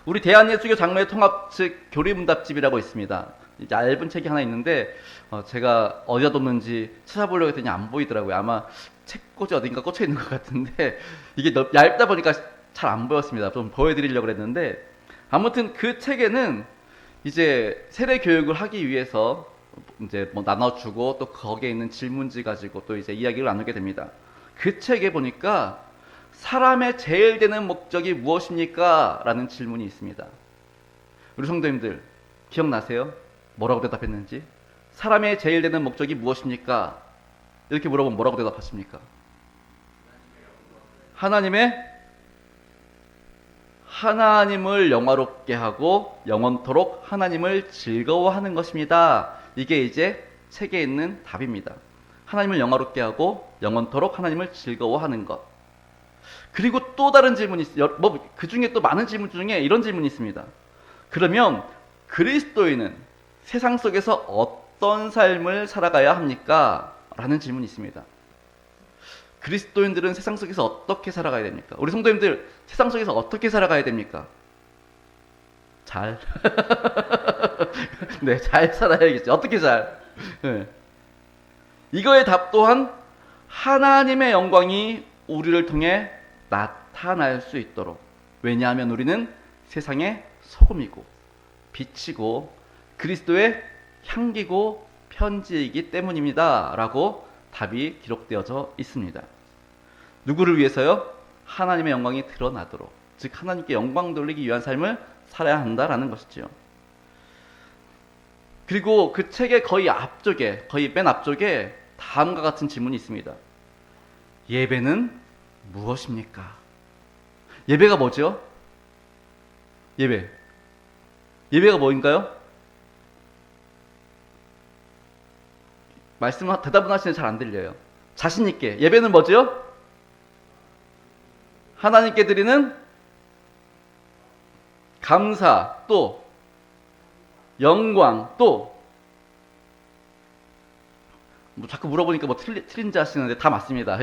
우리 대한예수교 장로회 통합 측 교리문답집이라고 있습니다. 이제 얇은 책이 하나 있는데 제가 어디다 뒀는지 찾아보려고 했더니 안 보이더라고요. 아마 책꽂이 어딘가 꽂혀 있는 것 같은데 이게 얇다 보니까 잘 안 보였습니다. 좀 보여드리려고 했는데 아무튼 그 책에는 이제 세례 교육을 하기 위해서 이제 뭐 나눠주고 또 거기에 있는 질문지 가지고 또 이제 이야기를 나누게 됩니다. 그 책에 보니까 사람의 제일 되는 목적이 무엇입니까? 라는 질문이 있습니다. 우리 성도님들 기억나세요? 뭐라고 대답했는지? 사람의 제일 되는 목적이 무엇입니까? 이렇게 물어보면 뭐라고 대답하십니까? 하나님을 영화롭게 하고 영원토록 하나님을 즐거워하는 것입니다. 이게 이제 책에 있는 답입니다. 하나님을 영화롭게 하고 영원토록 하나님을 즐거워하는 것. 그리고 또 다른 질문이 있어요. 그 중에 또 많은 질문 중에 이런 질문이 있습니다. 그러면 그리스도인은 세상 속에서 어떤 삶을 살아가야 합니까? 라는 질문이 있습니다. 그리스도인들은 세상 속에서 어떻게 살아가야 됩니까? 우리 성도님들 세상 속에서 어떻게 살아가야 됩니까? 잘. 네, 잘 살아야겠죠. 어떻게 잘? 네. 이거의 답 또한 하나님의 영광이 우리를 통해 나타날 수 있도록. 왜냐하면 우리는 세상의 소금이고 빛이고 그리스도의 향기고 편지이기 때문입니다. 라고 답이 기록되어져 있습니다. 누구를 위해서요? 하나님의 영광이 드러나도록, 즉 하나님께 영광 돌리기 위한 삶을 살아야 한다라는 것이지요. 그리고 그 책의 거의 맨 앞쪽에 다음과 같은 질문이 있습니다. 예배는 무엇입니까? 예배가 뭐죠? 예배가 뭐인가요? 대답은 하시는데 잘 안 들려요. 자신 있게. 예배는 뭐죠? 하나님께 드리는 감사, 또 영광, 또 뭐 자꾸 물어보니까 뭐 틀린지 하시는데 다 맞습니다.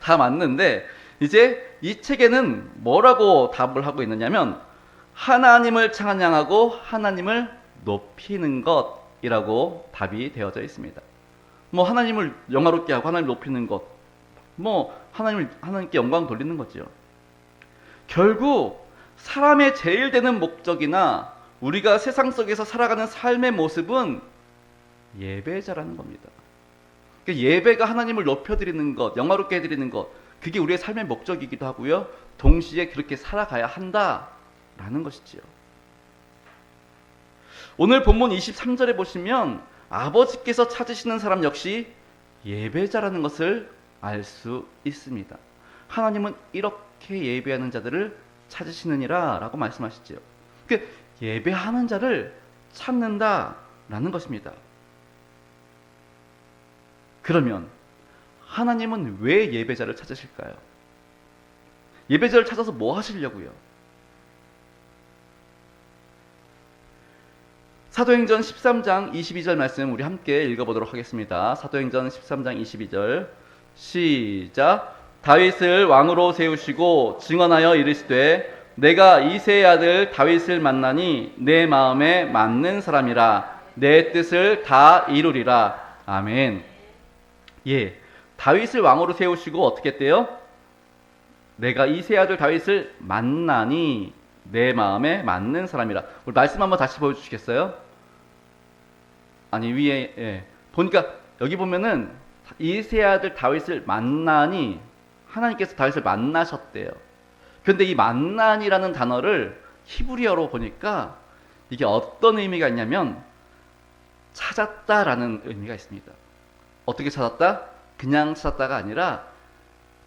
다 맞는데 이제 이 책에는 뭐라고 답을 하고 있느냐면 하나님을 찬양하고 하나님을 높이는 것이라고 답이 되어져 있습니다. 뭐 하나님을 영화롭게 하고 하나님을 높이는 것, 뭐 하나님께 영광 돌리는 거죠. 결국 사람의 제일 되는 목적이나 우리가 세상 속에서 살아가는 삶의 모습은 예배자라는 겁니다. 예배가 하나님을 높여드리는 것, 영화롭게 해드리는 것, 그게 우리의 삶의 목적이기도 하고요. 동시에 그렇게 살아가야 한다라는 것이지요. 오늘 본문 23절에 보시면 아버지께서 찾으시는 사람 역시 예배자라는 것을 알 수 있습니다. 하나님은 이렇게 예배하는 자들을 찾으시느니라 라고 말씀하시죠. 그러니까 예배하는 자를 찾는다라는 것입니다. 그러면 하나님은 왜 예배자를 찾으실까요? 예배자를 찾아서 뭐 하시려고요? 사도행전 13장 22절 말씀 우리 함께 읽어보도록 하겠습니다. 사도행전 13장 22절 시작. 다윗을 왕으로 세우시고 증언하여 이르시되 내가 이새의 아들 다윗을 만나니 내 마음에 맞는 사람이라 내 뜻을 다 이루리라. 아멘. 예, 다윗을 왕으로 세우시고 어떻게 했대요? 내가 이새의 아들 다윗을 만나니 내 마음에 맞는 사람이라. 우리 말씀 한번 다시 보여주시겠어요? 아니 위에 보니까 여기 보면은 이새의 아들 다윗을 만나니 하나님께서 다윗을 만나셨대요. 그런데 이 만나니라는 단어를 히브리어로 보니까 이게 어떤 의미가 있냐면 찾았다라는 의미가 있습니다. 어떻게 찾았다? 그냥 찾았다가 아니라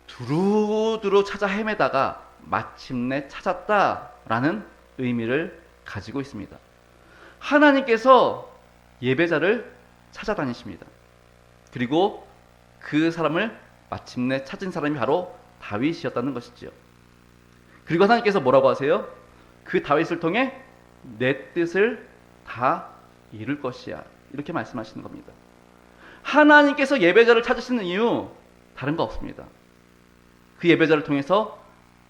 두루두루 찾아 헤매다가 마침내 찾았다라는 의미를 가지고 있습니다. 하나님께서 예배자를 찾아다니십니다. 그리고 그 사람을 마침내 찾은 사람이 바로 다윗이었다는 것이지요. 그리고 하나님께서 뭐라고 하세요? 그 다윗을 통해 내 뜻을 다 이룰 것이야. 이렇게 말씀하시는 겁니다. 하나님께서 예배자를 찾으시는 이유 다른 거 없습니다. 그 예배자를 통해서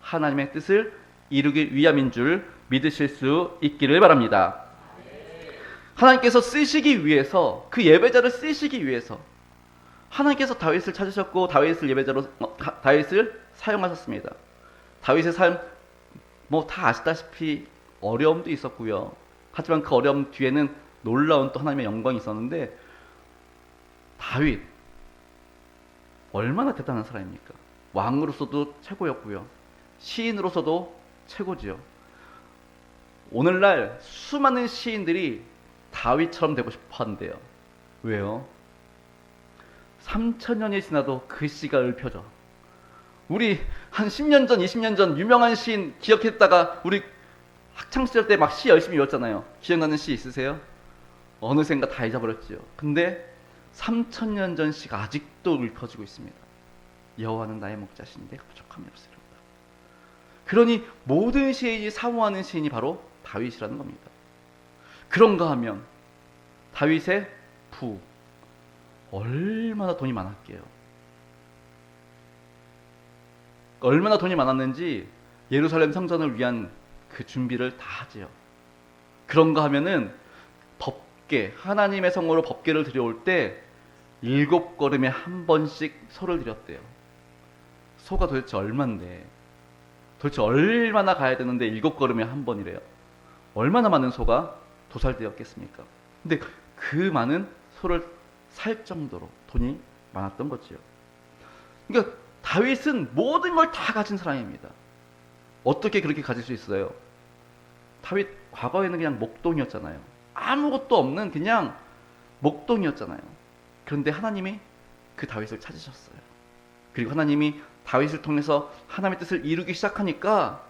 하나님의 뜻을 이루기 위함인 줄 믿으실 수 있기를 바랍니다. 하나님께서 쓰시기 위해서, 그 예배자를 쓰시기 위해서 하나님께서 다윗을 찾으셨고 다윗을 예배자로 다윗을 사용하셨습니다. 다윗의 삶 뭐 다 아시다시피 어려움도 있었고요. 하지만 그 어려움 뒤에는 놀라운 또 하나님의 영광이 있었는데, 다윗 얼마나 대단한 사람입니까? 왕으로서도 최고였고요. 시인으로서도 최고지요. 오늘날 수많은 시인들이 다윗처럼 되고 싶어 하는데요. 왜요? 3000년이 지나도 그 시가 읊혀져. 우리 한 10년 전, 20년 전 유명한 시인 기억했다가 우리 학창시절 때 막 시 열심히 외웠잖아요. 기억나는 시 있으세요? 어느샌가 다 잊어버렸지요. 근데 3000년 전 시가 아직도 읊혀지고 있습니다. 여호와는 나의 목자신데 부족함이 없으리로다. 그러니 모든 시인이 사모하는 시인이 바로 다윗이라는 겁니다. 그런가 하면 다윗의 부 얼마나 돈이 많았게요. 얼마나 돈이 많았는지 예루살렘 성전을 위한 그 준비를 다 하지요. 그런가 하면은 법궤, 하나님의 성으로 법궤를 들여올 때 7걸음에 한 번씩 소를 드렸대요. 소가 도대체 얼만데, 도대체 얼마나 가야 되는데 7걸음에 한 번이래요. 얼마나 많은 소가 도살되었겠습니까? 근데 그 많은 소를 살 정도로 돈이 많았던 거지요. 그러니까 다윗은 모든 걸 다 가진 사람입니다. 어떻게 그렇게 가질 수 있어요? 다윗 과거에는 그냥 목동이었잖아요. 아무것도 없는 그냥 목동이었잖아요. 그런데 하나님이 그 다윗을 찾으셨어요. 그리고 하나님이 다윗을 통해서 하나님의 뜻을 이루기 시작하니까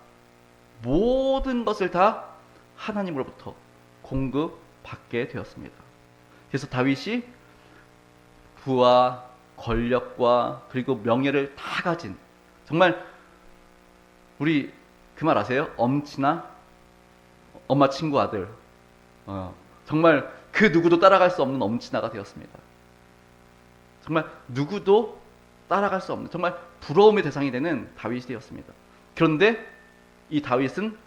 모든 것을 다 하나님으로부터 공급받게 되었습니다. 그래서 다윗이 부와 권력과 그리고 명예를 다 가진, 정말 우리 그 말 아세요? 엄친아 엄마 친구 아들, 정말 그 누구도 따라갈 수 없는 엄친아가 되었습니다. 정말 누구도 따라갈 수 없는, 정말 부러움의 대상이 되는 다윗이 되었습니다. 그런데 이 다윗은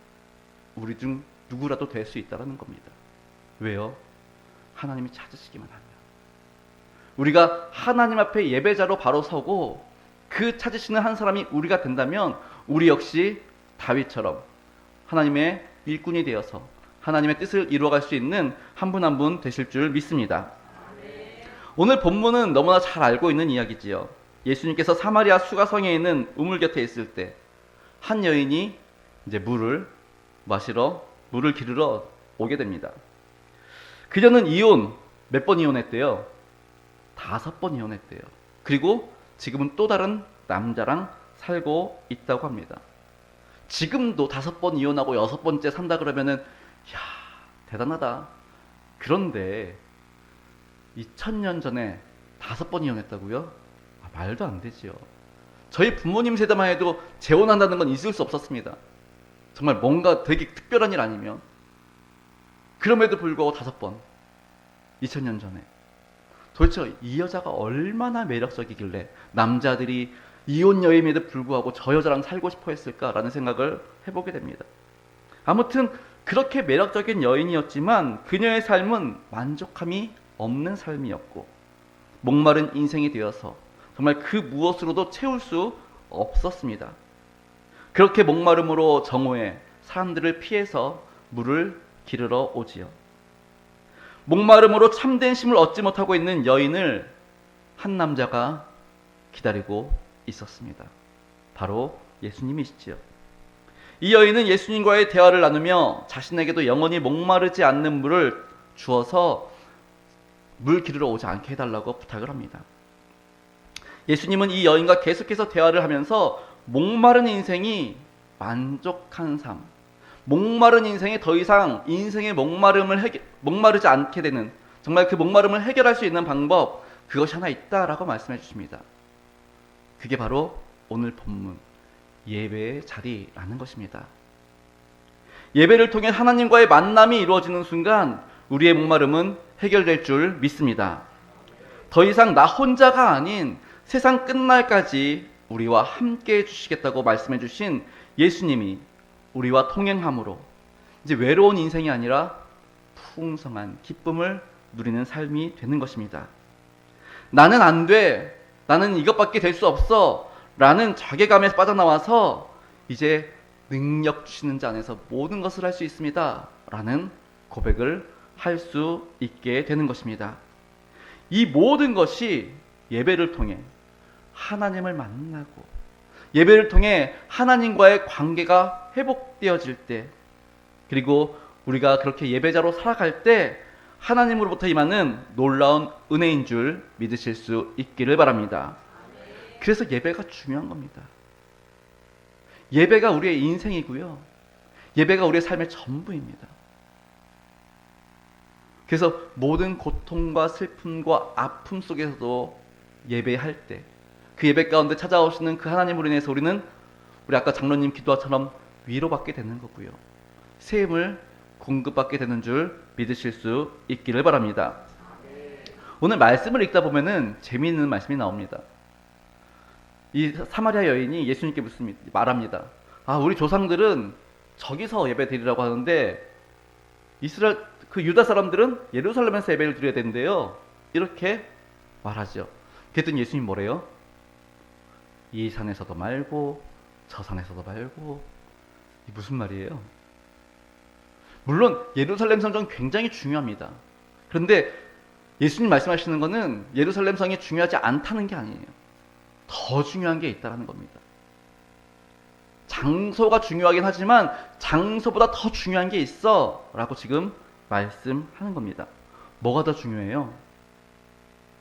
우리 중 누구라도 될 수 있다는 겁니다. 왜요? 하나님이 찾으시기만 하면. 우리가 하나님 앞에 예배자로 바로 서고 그 찾으시는 한 사람이 우리가 된다면 우리 역시 다윗처럼 하나님의 일꾼이 되어서 하나님의 뜻을 이루어갈 수 있는 한 분 한 분 되실 줄 믿습니다. 오늘 본문은 너무나 잘 알고 있는 이야기지요. 예수님께서 사마리아 수가성에 있는 우물 곁에 있을 때 한 여인이 이제 물을 기르러 오게 됩니다. 그녀는 몇 번 이혼했대요? 5번 이혼했대요. 그리고 지금은 또 다른 남자랑 살고 있다고 합니다. 지금도 5번 이혼하고 6번째 산다 그러면은 야, 대단하다. 그런데 2000년 전에 5번 이혼했다고요? 말도 안 되지요. 저희 부모님 세대만 해도 재혼한다는 건 있을 수 없었습니다. 정말 뭔가 되게 특별한 일 아니면. 그럼에도 불구하고 5번, 2000년 전에. 도대체 이 여자가 얼마나 매력적이길래 남자들이 이혼 여인에도 불구하고 저 여자랑 살고 싶어 했을까라는 생각을 해보게 됩니다. 아무튼 그렇게 매력적인 여인이었지만 그녀의 삶은 만족함이 없는 삶이었고 목마른 인생이 되어서 정말 그 무엇으로도 채울 수 없었습니다. 그렇게 목마름으로 정오에 사람들을 피해서 물을 기르러 오지요. 목마름으로 참된 쉼을 얻지 못하고 있는 여인을 한 남자가 기다리고 있었습니다. 바로 예수님이시지요. 이 여인은 예수님과의 대화를 나누며 자신에게도 영원히 목마르지 않는 물을 주어서 물 기르러 오지 않게 해달라고 부탁을 합니다. 예수님은 이 여인과 계속해서 대화를 하면서 목마른 인생이 만족한 삶, 목마른 인생에 더 이상 인생의 목마르지 않게 되는, 정말 그 목마름을 해결할 수 있는 방법, 그것이 하나 있다라고 말씀해 주십니다. 그게 바로 오늘 본문 예배의 자리라는 것입니다. 예배를 통해 하나님과의 만남이 이루어지는 순간 우리의 목마름은 해결될 줄 믿습니다. 더 이상 나 혼자가 아닌 세상 끝날까지 우리와 함께 해주시겠다고 말씀해 주신 예수님이 우리와 통행함으로 이제 외로운 인생이 아니라 풍성한 기쁨을 누리는 삶이 되는 것입니다. 나는 안 돼, 나는 이것밖에 될 수 없어 라는 자괴감에서 빠져나와서 이제 능력 주시는 자 안에서 모든 것을 할 수 있습니다 라는 고백을 할 수 있게 되는 것입니다. 이 모든 것이 예배를 통해 하나님을 만나고 예배를 통해 하나님과의 관계가 회복되어질 때, 그리고 우리가 그렇게 예배자로 살아갈 때 하나님으로부터 임하는 놀라운 은혜인 줄 믿으실 수 있기를 바랍니다. 그래서 예배가 중요한 겁니다. 예배가 우리의 인생이고요, 예배가 우리의 삶의 전부입니다. 그래서 모든 고통과 슬픔과 아픔 속에서도 예배할 때 그 예배 가운데 찾아오시는 그 하나님으로 인해서 우리는 우리 아까 장로님 기도처럼 위로받게 되는 거고요, 새 힘을 공급받게 되는 줄 믿으실 수 있기를 바랍니다. 오늘 말씀을 읽다 보면은 재미있는 말씀이 나옵니다. 이 사마리아 여인이 예수님께 말합니다. 우리 조상들은 저기서 예배 드리라고 하는데 이스라엘 유다 사람들은 예루살렘에서 예배를 드려야 되는데요, 이렇게 말하죠. 그랬더니 예수님 뭐래요? 이 산에서도 말고 저 산에서도 말고. 이게 무슨 말이에요? 물론 예루살렘 성전 굉장히 중요합니다. 그런데 예수님 말씀하시는 것은 예루살렘 성이 중요하지 않다는 게 아니에요. 더 중요한 게 있다는 겁니다. 장소가 중요하긴 하지만 장소보다 더 중요한 게 있어 라고 지금 말씀하는 겁니다. 뭐가 더 중요해요?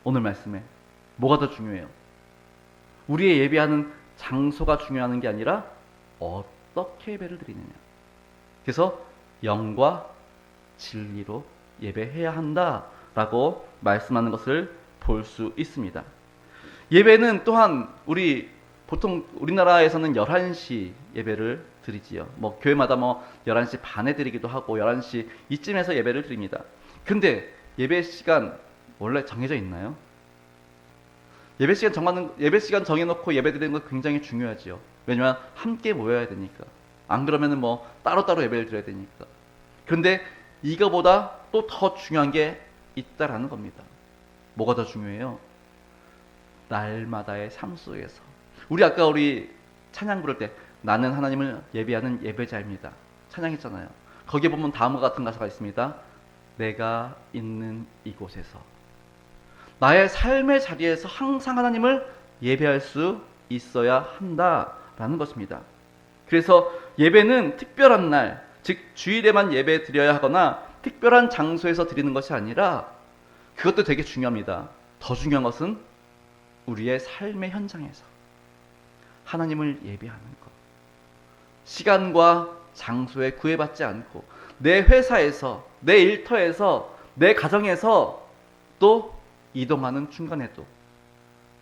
오늘 말씀에 뭐가 더 중요해요? 우리의 예배하는 장소가 중요한 게 아니라 어떻게 예배를 드리느냐. 그래서 영과 진리로 예배해야 한다라고 말씀하는 것을 볼 수 있습니다. 예배는 또한 보통 우리나라에서는 11시 예배를 드리지요. 교회마다 11시 반에 드리기도 하고 11시 이쯤에서 예배를 드립니다. 근데 예배 시간 원래 정해져 있나요? 예배 시간 정해놓고 예배 드리는 건 굉장히 중요하지요. 왜냐면 함께 모여야 되니까. 안 그러면은 따로따로 예배를 드려야 되니까. 그런데 이거보다 또 더 중요한 게 있다라는 겁니다. 뭐가 더 중요해요? 날마다의 삶 속에서. 아까 우리 찬양 부를 때 나는 하나님을 예배하는 예배자입니다. 찬양했잖아요. 거기에 보면 다음과 같은 가사가 있습니다. 내가 있는 이곳에서. 나의 삶의 자리에서 항상 하나님을 예배할 수 있어야 한다라는 것입니다. 그래서 예배는 특별한 날, 즉 주일에만 예배 드려야 하거나 특별한 장소에서 드리는 것이 아니라, 그것도 되게 중요합니다. 더 중요한 것은 우리의 삶의 현장에서 하나님을 예배하는 것. 시간과 장소에 구애받지 않고 내 회사에서, 내 일터에서, 내 가정에서, 또 이동하는 중간에도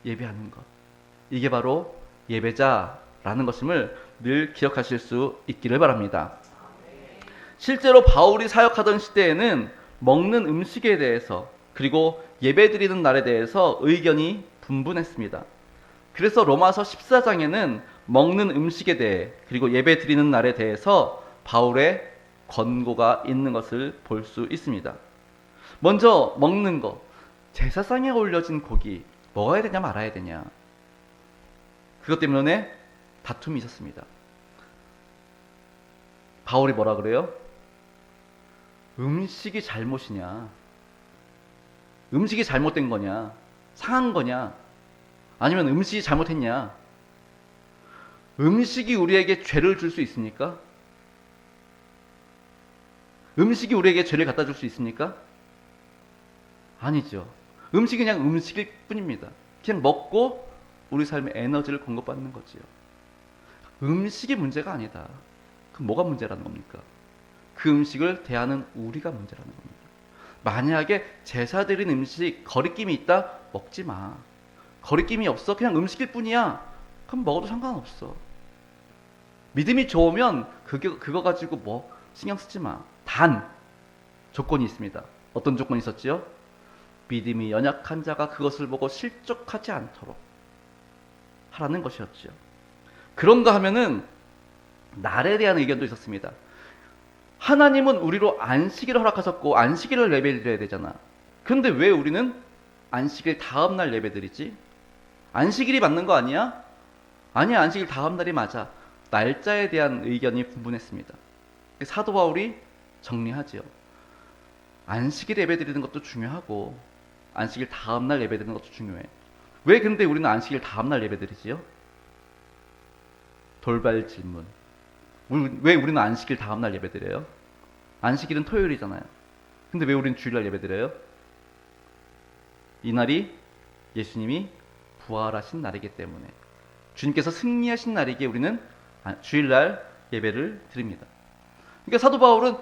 예배하는 것. 이게 바로 예배자라는 것임을 늘 기억하실 수 있기를 바랍니다. 실제로 바울이 사역하던 시대에는 먹는 음식에 대해서, 그리고 예배드리는 날에 대해서 의견이 분분했습니다. 그래서 로마서 14장에는 먹는 음식에 대해, 그리고 예배드리는 날에 대해서 바울의 권고가 있는 것을 볼 수 있습니다. 먼저 먹는 것. 제사상에 올려진 고기 먹어야 되냐 말아야 되냐, 그것 때문에 다툼이 있었습니다. 바울이 뭐라 그래요? 음식이 잘못이냐, 음식이 잘못된 거냐, 상한 거냐, 아니면 음식이 잘못했냐. 음식이 우리에게 죄를 줄 수 있습니까? 음식이 우리에게 죄를 갖다 줄 수 있습니까? 아니죠. 음식이 그냥 음식일 뿐입니다. 그냥 먹고 우리 삶에 에너지를 공급받는 거지요. 음식이 문제가 아니다. 그럼 뭐가 문제라는 겁니까? 그 음식을 대하는 우리가 문제라는 겁니다. 만약에 제사 드린 음식 거리낌이 있다? 먹지 마. 거리낌이 없어? 그냥 음식일 뿐이야? 그럼 먹어도 상관없어. 믿음이 좋으면 그거 가지고 신경 쓰지 마. 단 조건이 있습니다. 어떤 조건이 있었지요? 믿음이 연약한 자가 그것을 보고 실족하지 않도록 하라는 것이었지요. 그런가 하면은 날에 대한 의견도 있었습니다. 하나님은 우리로 안식일을 허락하셨고 안식일을 예배드려야 되잖아. 그런데 왜 우리는 안식일 다음날 예배드리지? 안식일이 맞는 거 아니야? 아니야, 안식일 다음날이 맞아. 날짜에 대한 의견이 분분했습니다. 사도 바울이 정리하지요. 안식일 예배드리는 것도 중요하고 안식일 다음날 예배드리는 것도 중요해. 왜 근데 우리는 안식일 다음날 예배드리지요? 돌발 질문. 왜 우리는 안식일 다음날 예배드려요? 안식일은 토요일이잖아요. 근데 왜 우리는 주일날 예배드려요? 이날이 예수님이 부활하신 날이기 때문에, 주님께서 승리하신 날이기에 우리는 주일날 예배를 드립니다. 그러니까 사도 바울은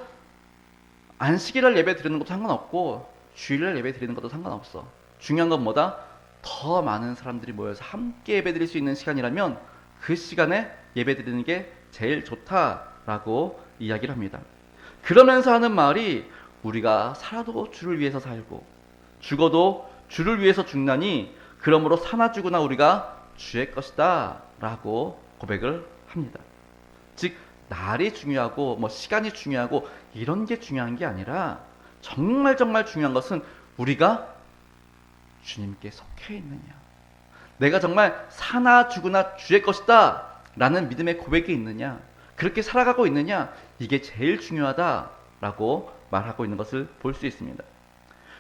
안식일날 예배 드리는 것도 상관없고 주일날 예배 드리는 것도 상관없어. 중요한 건 뭐다? 더 많은 사람들이 모여서 함께 예배 드릴 수 있는 시간이라면 그 시간에 예배 드리는 게 제일 좋다라고 이야기를 합니다. 그러면서 하는 말이, 우리가 살아도 주를 위해서 살고 죽어도 주를 위해서 죽나니 그러므로 사나 죽으나 우리가 주의 것이다 라고 고백을 합니다. 즉 날이 중요하고 시간이 중요하고 이런 게 중요한 게 아니라 정말 중요한 것은 우리가 주님께 속해 있느냐, 내가 정말 사나 죽으나 주의 것이다 라는 믿음의 고백이 있느냐, 그렇게 살아가고 있느냐, 이게 제일 중요하다라고 말하고 있는 것을 볼 수 있습니다.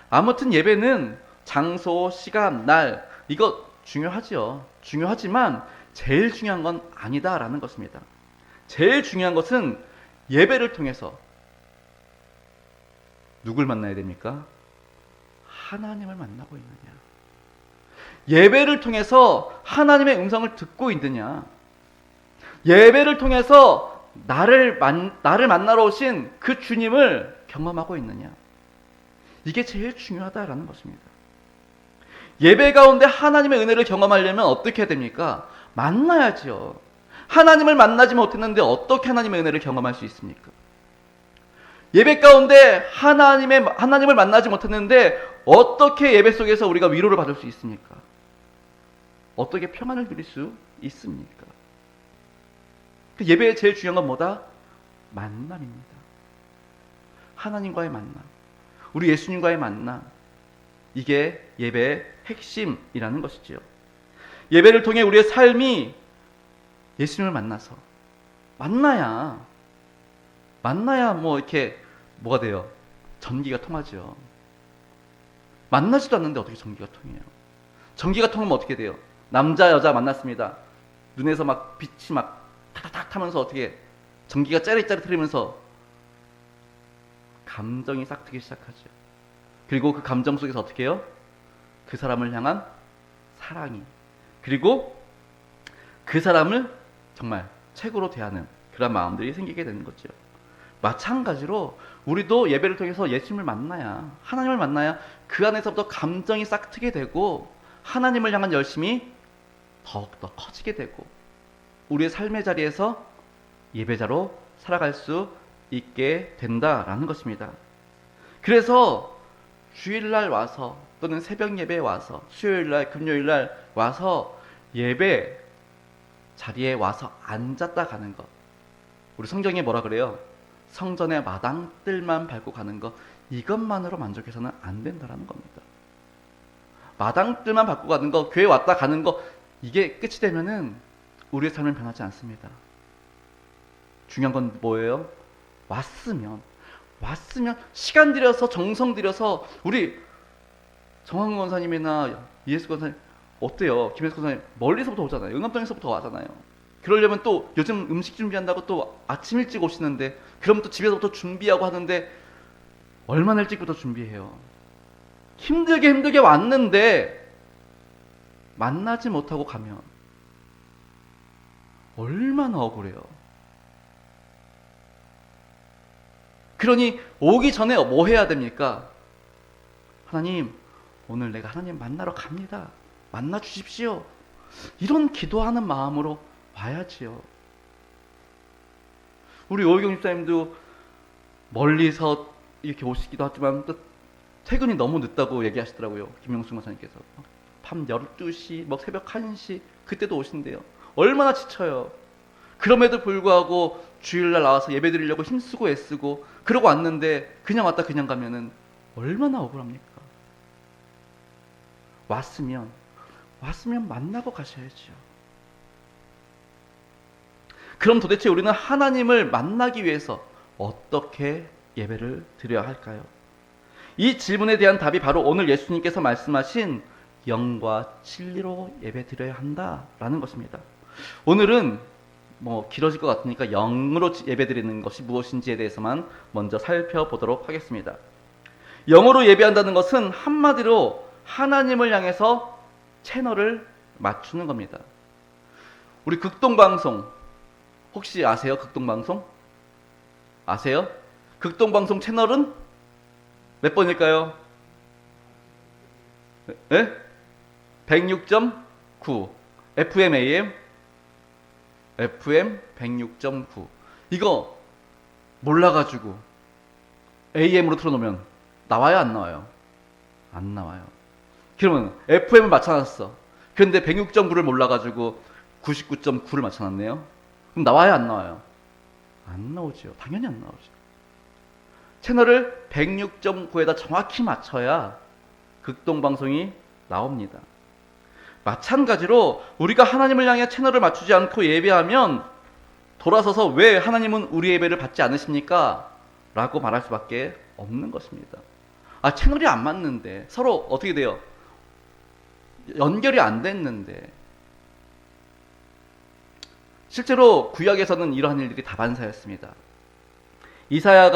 아무튼 예배는 장소, 시간, 날 이거 중요하지요. 중요하지만 제일 중요한 건 아니다라는 것입니다. 제일 중요한 것은 예배를 통해서 누굴 만나야 됩니까? 하나님을 만나고 있느냐, 예배를 통해서 하나님의 음성을 듣고 있느냐, 예배를 통해서 나를 만나러 오신 그 주님을 경험하고 있느냐, 이게 제일 중요하다라는 것입니다. 예배 가운데 하나님의 은혜를 경험하려면 어떻게 해야 됩니까? 만나야죠. 하나님을 만나지 못했는데 어떻게 하나님의 은혜를 경험할 수 있습니까? 예배 가운데 하나님을 만나지 못했는데 어떻게 예배 속에서 우리가 위로를 받을 수 있습니까? 어떻게 평안을 누릴 수 있습니까? 그 예배의 제일 중요한 건 뭐다? 만남입니다. 하나님과의 만남, 우리 예수님과의 만남, 이게 예배의 핵심이라는 것이지요. 예배를 통해 우리의 삶이 예수님을 만나야 이렇게 뭐가 돼요? 전기가 통하죠. 만나지도 않는데 어떻게 전기가 통해요? 전기가 통하면 어떻게 돼요? 남자 여자 만났습니다. 눈에서 막 빛이 막 탁탁탁 타면서 어떻게 전기가 짜릿짜릿 흐르면서 감정이 싹트기 시작하죠. 그리고 그 감정 속에서 어떻게 해요? 그 사람을 향한 사랑이, 그리고 그 사람을 정말 최고로 대하는 그런 마음들이 생기게 되는 거죠. 마찬가지로 우리도 예배를 통해서 예수님을 만나야, 하나님을 만나야 그 안에서부터 감정이 싹트게 되고 하나님을 향한 열심이 더욱더 커지게 되고 우리의 삶의 자리에서 예배자로 살아갈 수 있게 된다라는 것입니다. 그래서 주일날 와서 또는 새벽 예배에 와서 수요일날 금요일날 와서 예배 자리에 와서 앉았다 가는 것, 우리 성경에 뭐라 그래요? 성전의 마당들만 밟고 가는 것, 이것만으로 만족해서는 안 된다라는 겁니다. 마당들만 밟고 가는 거, 교회 왔다 가는 거, 이게 끝이 되면은 우리의 삶은 변하지 않습니다. 중요한 건 뭐예요? 왔으면 시간 들여서 정성 들여서, 우리 정황 권사님이나 이예수 권사님 어때요? 김혜수 권사님 멀리서부터 오잖아요. 영남동에서부터 와잖아요. 그러려면 또 요즘 음식 준비한다고 또 아침 일찍 오시는데, 그러면 또 집에서부터 준비하고 하는데 얼마나 일찍부터 준비해요? 힘들게 왔는데 만나지 못하고 가면 얼마나 억울해요. 그러니 오기 전에 뭐 해야 됩니까? 하나님, 오늘 내가 하나님 만나러 갑니다. 만나 주십시오. 이런 기도하는 마음으로 와야지요. 우리 오희경 집사님도 멀리서 이렇게 오시기도 하지만 또 퇴근이 너무 늦다고 얘기하시더라고요. 김명수 목사님께서 밤 12시, 새벽 1시 그때도 오신대요. 얼마나 지쳐요. 그럼에도 불구하고 주일날 나와서 예배 드리려고 힘쓰고 애쓰고 그러고 왔는데 그냥 왔다 그냥 가면은 얼마나 억울합니까? 왔으면 만나고 가셔야죠. 그럼 도대체 우리는 하나님을 만나기 위해서 어떻게 예배를 드려야 할까요? 이 질문에 대한 답이 바로 오늘 예수님께서 말씀하신 영과 진리로 예배 드려야 한다라는 것입니다. 오늘은 길어질 것 같으니까 영으로 예배 드리는 것이 무엇인지에 대해서만 먼저 살펴보도록 하겠습니다. 영으로 예배한다는 것은 한마디로 하나님을 향해서 채널을 맞추는 겁니다. 우리 극동방송 혹시 아세요? 극동방송? 아세요? 극동방송 채널은 몇 번일까요? 네? 106.9 FM AM 106.9 이거 몰라가지고 AM으로 틀어놓으면 나와요 안 나와요? 안 나와요. 그러면 FM을 맞춰놨어. 그런데 106.9를 몰라가지고 99.9를 맞춰놨네요. 그럼 나와요 안 나와요? 안 나오죠. 당연히 안 나오죠. 채널을 106.9에다 정확히 맞춰야 극동방송이 나옵니다. 마찬가지로 우리가 하나님을 향해 채널을 맞추지 않고 예배하면 돌아서서 왜 하나님은 우리 예배를 받지 않으십니까? 라고 말할 수밖에 없는 것입니다. 채널이 안 맞는데 서로 어떻게 돼요? 연결이 안 됐는데. 실제로 구약에서는 이러한 일들이 다반사였습니다. 이사야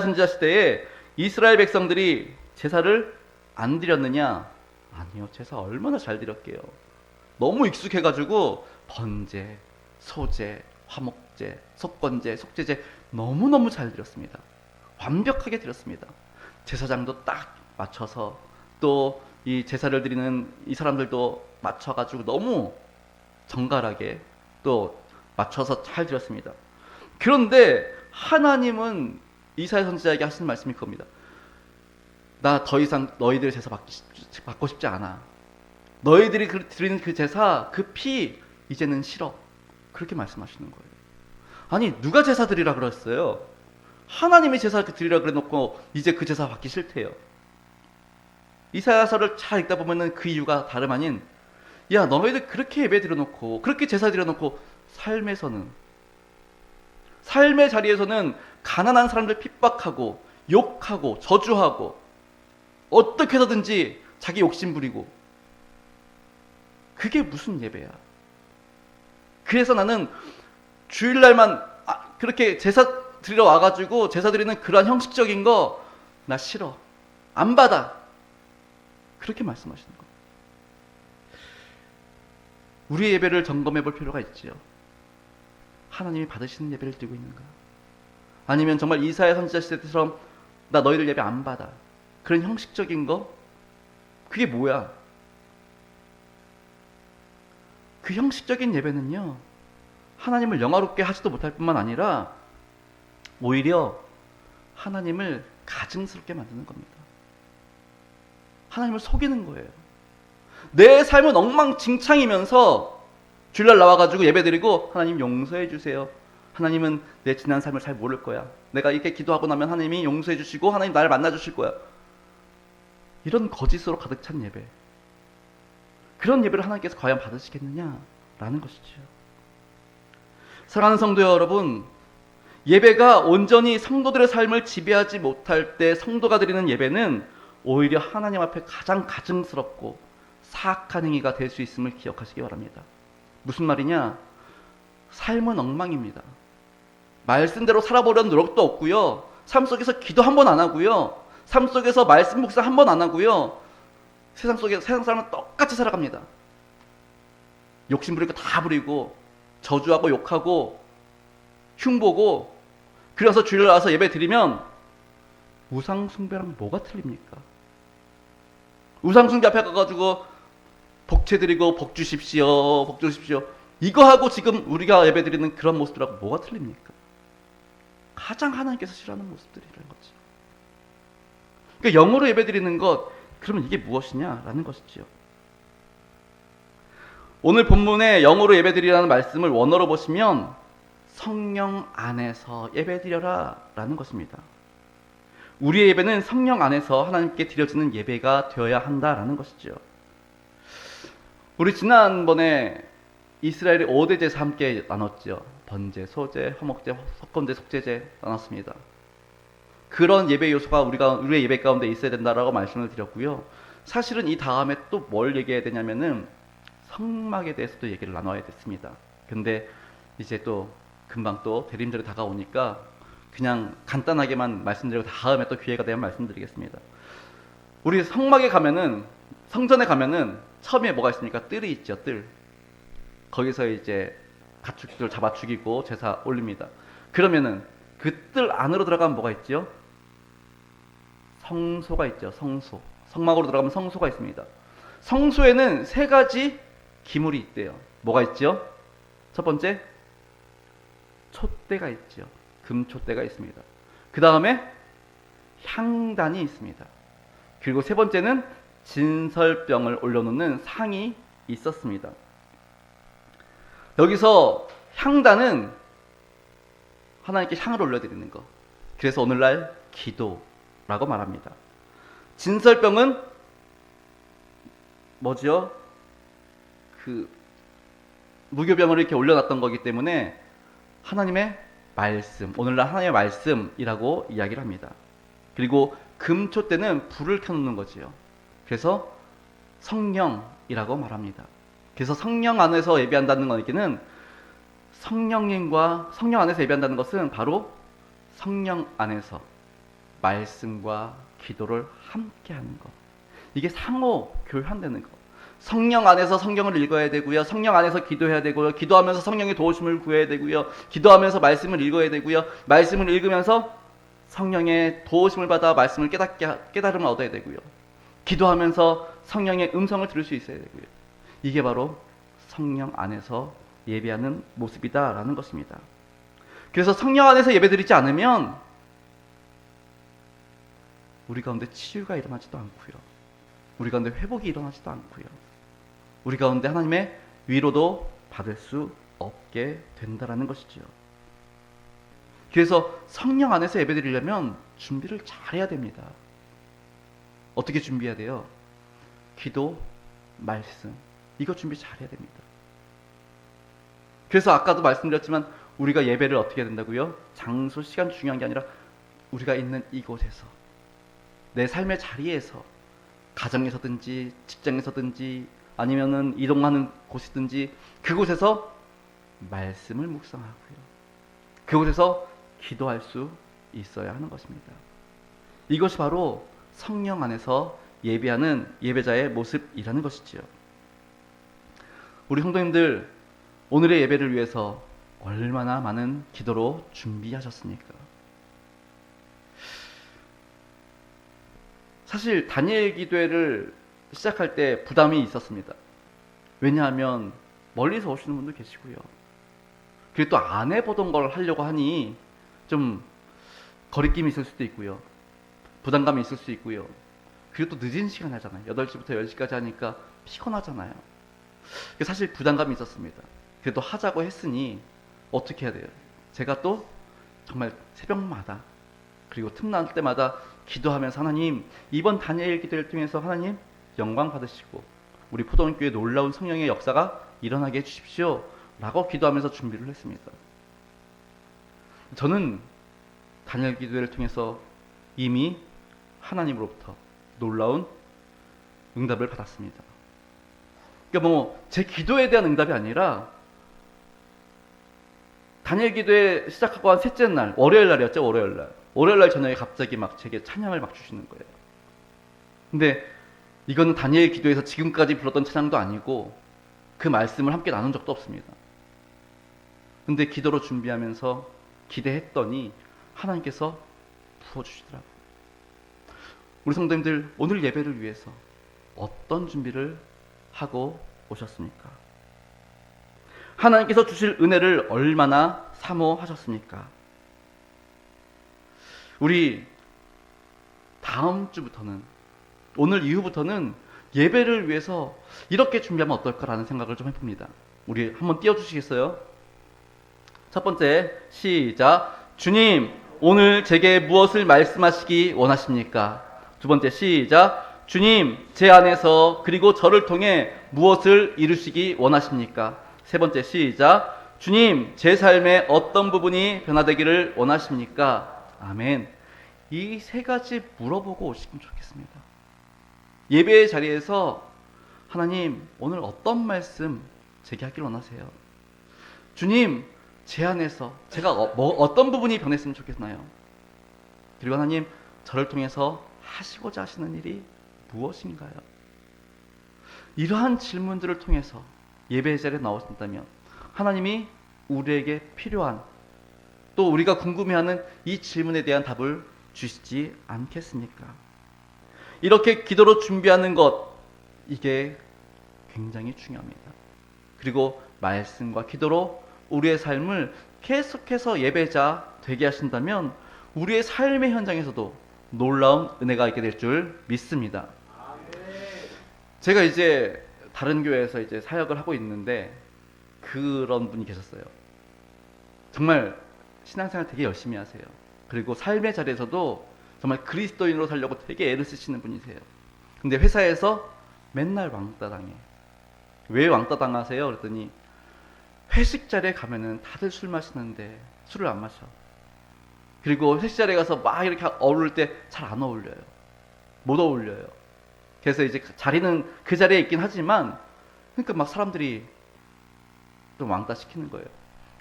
선지자 시대에 이스라엘 백성들이 제사를 안 드렸느냐? 아니요. 제사 얼마나 잘 드렸게요. 너무 익숙해가지고 번제, 소제, 화목제, 속건제, 속제제 너무너무 잘 드렸습니다. 완벽하게 드렸습니다. 제사장도 딱 맞춰서 또 이 제사를 드리는 이 사람들도 맞춰가지고 너무 정갈하게 또 맞춰서 잘 드렸습니다. 그런데 하나님은 이사야 선지자에게 하시는 말씀이 그겁니다. 나 더 이상 너희들 제사 받고 싶지 않아. 너희들이 드리는 그 제사, 그 피 이제는 싫어. 그렇게 말씀하시는 거예요. 아니 누가 제사 드리라 그랬어요? 하나님이 제사 드리라 그래놓고 이제 그 제사 받기 싫대요. 이사야서를 잘 읽다 보면은 그 이유가 다름 아닌 야 너희들 그렇게 예배 드려놓고 그렇게 제사 드려놓고 삶의 자리에서는 가난한 사람들 핍박하고 욕하고 저주하고 어떻게 해서든지 자기 욕심 부리고 그게 무슨 예배야. 그래서 나는 주일날만 그렇게 제사 드리러 와가지고 제사 드리는 그러한 형식적인 거 나 싫어. 안 받아. 그렇게 말씀하시는 거예요. 우리의 예배를 점검해 볼 필요가 있지요. 하나님이 받으시는 예배를 드리고 있는가? 아니면 정말 이사야 선지자 시대처럼 나 너희들 예배 안 받아. 그런 형식적인 거? 그게 뭐야? 그 형식적인 예배는요. 하나님을 영화롭게 하지도 못할 뿐만 아니라 오히려 하나님을 가증스럽게 만드는 겁니다. 하나님을 속이는 거예요. 내 삶은 엉망진창이면서 주일날 나와가지고 예배드리고 하나님 용서해 주세요. 하나님은 내 지난 삶을 잘 모를 거야. 내가 이렇게 기도하고 나면 하나님이 용서해 주시고 하나님 나를 만나 주실 거야. 이런 거짓으로 가득 찬 예배. 그런 예배를 하나님께서 과연 받으시겠느냐라는 것이죠. 사랑하는 성도 여러분, 예배가 온전히 성도들의 삶을 지배하지 못할 때 성도가 드리는 예배는 오히려 하나님 앞에 가장 가증스럽고 사악한 행위가 될 수 있음을 기억하시기 바랍니다. 무슨 말이냐? 삶은 엉망입니다. 말씀대로 살아보려는 노력도 없고요. 삶 속에서 기도 한 번 안 하고요. 삶 속에서 말씀 묵상 한 번 안 하고요. 세상 사람은 똑같이 살아갑니다. 욕심 부리고 다 부리고 저주하고 욕하고 흉보고 그래서 주일날 와서 예배 드리면 우상 숭배랑 뭐가 틀립니까? 우상 숭배 앞에 가가지고 복채 드리고 복 주십시오, 복 주십시오. 이거 하고 지금 우리가 예배 드리는 그런 모습들하고 뭐가 틀립니까? 가장 하나님께서 싫어하는 모습들이라는 거죠. 그러니까 영어로 예배 드리는 것, 그러면 이게 무엇이냐라는 것이지요. 오늘 본문에 영어로 예배 드리라는 말씀을 원어로 보시면 성령 안에서 예배드려라 라는 것입니다. 우리의 예배는 성령 안에서 하나님께 드려지는 예배가 되어야 한다라는 것이죠. 우리 지난번에 이스라엘의 5대 제사 함께 나눴죠. 번제, 소제, 화목제, 석건제, 속죄제 나눴습니다. 그런 예배 요소가 우리의 예배 가운데 있어야 된다라고 말씀을 드렸고요. 사실은 이 다음에 또 뭘 얘기해야 되냐면은 성막에 대해서도 얘기를 나눠야 됐습니다. 근데 이제 또 금방 또 대림절이 다가오니까 그냥 간단하게만 말씀드리고 다음에 또 기회가 되면 말씀드리겠습니다. 우리 성막에 가면은, 성전에 가면은 처음에 뭐가 있습니까? 뜰이 있죠, 뜰. 거기서 이제 가축들 잡아 죽이고 제사 올립니다. 그러면은 그 뜰 안으로 들어가면 뭐가 있죠? 성소가 있죠, 성소. 성막으로 들어가면 성소가 있습니다. 성소에는 세 가지 기물이 있대요. 뭐가 있죠? 첫 번째, 촛대가 있죠. 금촛대가 있습니다. 그 다음에 향단이 있습니다. 그리고 세 번째는 진설병을 올려놓는 상이 있었습니다. 여기서 향단은 하나님께 향을 올려드리는 것. 그래서 오늘날 기도라고 말합니다. 진설병은 뭐죠? 그 무교병을 이렇게 올려놨던 거기 때문에 하나님의 말씀, 오늘날 하나님의 말씀이라고 이야기를 합니다. 그리고 금초대는 불을 켜놓는 거지요. 그래서 성령이라고 말합니다. 그래서 성령 안에서 예배한다는 것에는 성령 안에서 예배한다는 것은 바로 성령 안에서 말씀과 기도를 함께 하는 것. 이게 상호 교환되는 것. 성령 안에서 성경을 읽어야 되고요. 성령 안에서 기도해야 되고요. 기도하면서 성령의 도우심을 구해야 되고요. 기도하면서 말씀을 읽어야 되고요. 말씀을 읽으면서 성령의 도우심을 받아 말씀을 깨달음을 얻어야 되고요. 기도하면서 성령의 음성을 들을 수 있어야 되고요. 이게 바로 성령 안에서 예배하는 모습이다라는 것입니다. 그래서 성령 안에서 예배드리지 않으면 우리 가운데 치유가 일어나지도 않고요. 우리 가운데 회복이 일어나지도 않고요. 우리 가운데 하나님의 위로도 받을 수 없게 된다라는 것이지요. 그래서 성령 안에서 예배드리려면 준비를 잘해야 됩니다. 어떻게 준비해야 돼요? 기도, 말씀, 이거 준비 잘해야 됩니다. 그래서 아까도 말씀드렸지만 우리가 예배를 어떻게 해야 된다고요? 장소, 시간 중요한 게 아니라 우리가 있는 이곳에서, 내 삶의 자리에서, 가정에서든지 직장에서든지 아니면은 이동하는 곳이든지 그곳에서 말씀을 묵상하고요. 그곳에서 기도할 수 있어야 하는 것입니다. 이것이 바로 성령 안에서 예배하는 예배자의 모습이라는 것이지요. 우리 성도님들, 오늘의 예배를 위해서 얼마나 많은 기도로 준비하셨습니까? 사실 다니엘 기도회를 시작할 때 부담이 있었습니다. 왜냐하면 멀리서 오시는 분도 계시고요. 그리고 또 안 해보던 걸 하려고 하니 좀 거리낌이 있을 수도 있고요. 부담감이 있을 수 있고요. 그리고 또 늦은 시간 하잖아요. 8시부터 10시까지 하니까 피곤하잖아요. 사실 부담감이 있었습니다. 그래도 하자고 했으니 어떻게 해야 돼요? 제가 또 정말 새벽마다 그리고 틈날 때마다 기도하면서 하나님, 이번 다니엘 기도를 통해서 하나님 영광 받으시고 우리 포도원교회 놀라운 성령의 역사가 일어나게 해주십시오 라고 기도하면서 준비를 했습니다. 저는 다니엘 기도회를 통해서 이미 하나님으로부터 놀라운 응답을 받았습니다. 그러니까 제 기도에 대한 응답이 아니라 다니엘 기도회 시작하고 한 셋째 날, 월요일 날이었죠. 월요일 날 저녁에 갑자기 막 제게 찬양을 막 주시는 거예요. 근데 이거는 다니엘 기도에서 지금까지 불렀던 찬양도 아니고 그 말씀을 함께 나눈 적도 없습니다. 근데 기도로 준비하면서 기대했더니 하나님께서 부어주시더라고요. 우리 성도님들, 오늘 예배를 위해서 어떤 준비를 하고 오셨습니까? 하나님께서 주실 은혜를 얼마나 사모하셨습니까? 우리 다음 주부터는, 오늘 이후부터는 예배를 위해서 이렇게 준비하면 어떨까라는 생각을 좀 해봅니다. 우리 한번 띄워주시겠어요? 첫 번째, 시작. 주님, 오늘 제게 무엇을 말씀하시기 원하십니까? 두 번째, 시작. 주님, 제 안에서 그리고 저를 통해 무엇을 이루시기 원하십니까? 세 번째, 시작. 주님, 제 삶의 어떤 부분이 변화되기를 원하십니까? 아멘. 이 세 가지 물어보고 오시면 좋겠습니다. 예배의 자리에서 하나님, 오늘 어떤 말씀 제게 하길 원하세요? 주님, 제 안에서 제가 어떤 부분이 변했으면 좋겠나요? 그리고 하나님, 저를 통해서 하시고자 하시는 일이 무엇인가요? 이러한 질문들을 통해서 예배의 자리에 나오신다면 하나님이 우리에게 필요한 또 우리가 궁금해하는 이 질문에 대한 답을 주시지 않겠습니까? 이렇게 기도로 준비하는 것, 이게 굉장히 중요합니다. 그리고 말씀과 기도로 우리의 삶을 계속해서 예배자 되게 하신다면 우리의 삶의 현장에서도 놀라운 은혜가 있게 될 줄 믿습니다. 제가 이제 다른 교회에서 이제 사역을 하고 있는데 그런 분이 계셨어요. 정말 신앙생활 되게 열심히 하세요. 그리고 삶의 자리에서도 정말 그리스도인으로 살려고 되게 애를 쓰시는 분이세요. 근데 회사에서 맨날 왕따 당해. 왜 왕따 당하세요? 그랬더니 회식 자리에 가면은 다들 술 마시는데 술을 안 마셔. 그리고 회식 자리에 가서 막 이렇게 어울릴 때 잘 안 어울려요. 못 어울려요. 그래서 이제 자리는 그 자리에 있긴 하지만 그러니까 막 사람들이 좀 왕따 시키는 거예요.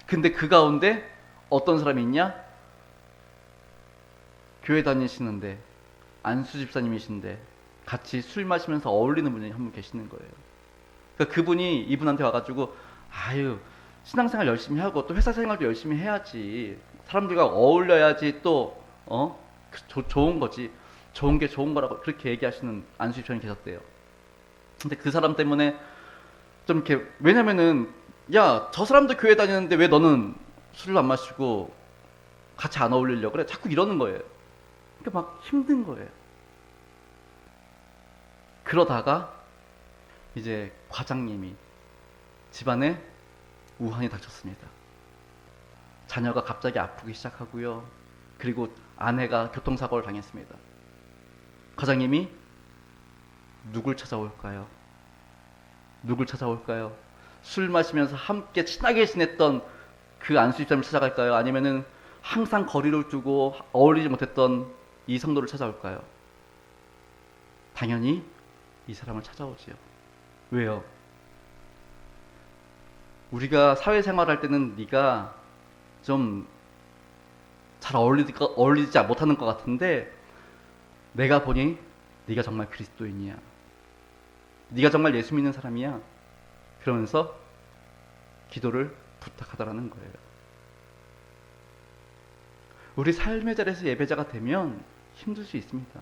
근데 그 가운데 어떤 사람이 있냐? 교회 다니시는데 안수 집사님이신데 같이 술 마시면서 어울리는 분이 한 분 계시는 거예요. 그러니까 그분이 이분한테 와가지고 아유 신앙생활 열심히 하고 또 회사 생활도 열심히 해야지 사람들과 어울려야지 또 좋은 거지 좋은 게 좋은 거라고 그렇게 얘기하시는 안수 집사님이 계셨대요. 근데 그 사람 때문에 좀 이렇게 왜냐면은 야 저 사람도 교회 다니는데 왜 너는 술을 안 마시고 같이 안 어울리려고 그래? 자꾸 이러는 거예요. 그러니까 막 힘든 거예요. 그러다가 이제 과장님이 집안에 우환이 닥쳤습니다. 자녀가 갑자기 아프기 시작하고요. 그리고 아내가 교통사고를 당했습니다. 과장님이 누굴 찾아올까요? 누굴 찾아올까요? 술 마시면서 함께 친하게 지냈던 그 안수 집사님을 찾아갈까요? 아니면은 항상 거리를 두고 어울리지 못했던 이 성도를 찾아올까요? 당연히 이 사람을 찾아오지요. 왜요? 우리가 사회생활할 때는 네가 좀 잘 어울리지 못하는 것 같은데 내가 보니 네가 정말 그리스도인이야. 네가 정말 예수 믿는 사람이야. 그러면서 기도를 부탁하더라는 거예요. 우리 삶의 자리에서 예배자가 되면 힘들 수 있습니다.